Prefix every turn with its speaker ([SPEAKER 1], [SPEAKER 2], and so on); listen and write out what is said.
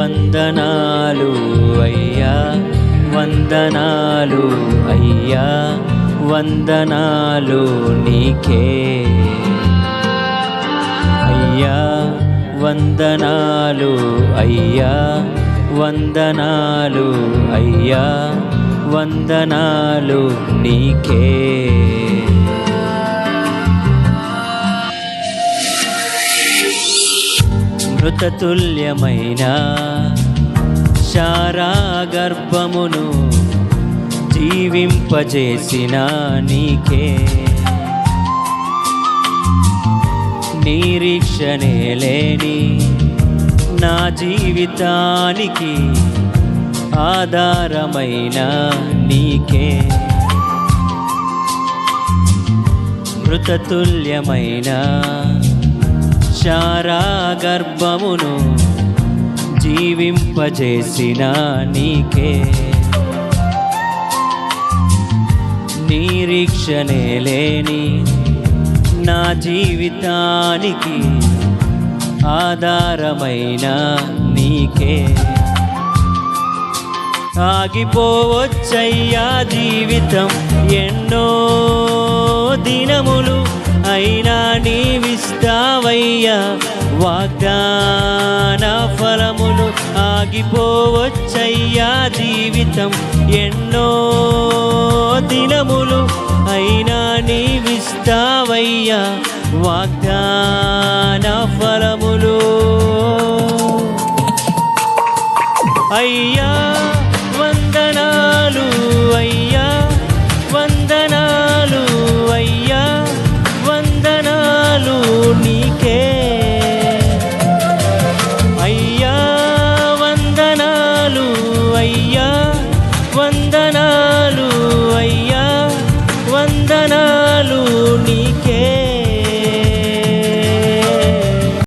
[SPEAKER 1] వందనాలు అయ్యా, వందనాలు అయ్యా, వందనాలు నీకే అయ్యా, వందనాలు అయ్యా, వందనాలు అయ్యా, వందనాలు నీకే. మృతతుల్యమైన శారా గర్భమును జీవింపజేసిన నీకే, నిరీక్షణే లేని నా జీవితానికి ఆధారమైన నీకే, మృతతుల్యమైన శారా గర్భమును జీవింపజేసిన నీకే, నిరీక్షణే లేని నా జీవితానికి ఆధారమైన నీకే. ఆగిపోవచ్చయ్యా జీవితం ఎన్నో దినములు, అయినా నీవిస్తావయ్యా వాగ్దాన ఫలములు. ఆగిపోవచ్చయ్యా జీవితం ఎన్నో దినములు, అయినా నీవిస్తావయ్యా వాగ్దాన ఫలములు. అయ్యా వందనాలు అయ్యా, వందనాలు అయ్యా, వందనాలు నీకే అయ్యా, వందనాలు అయ్యా,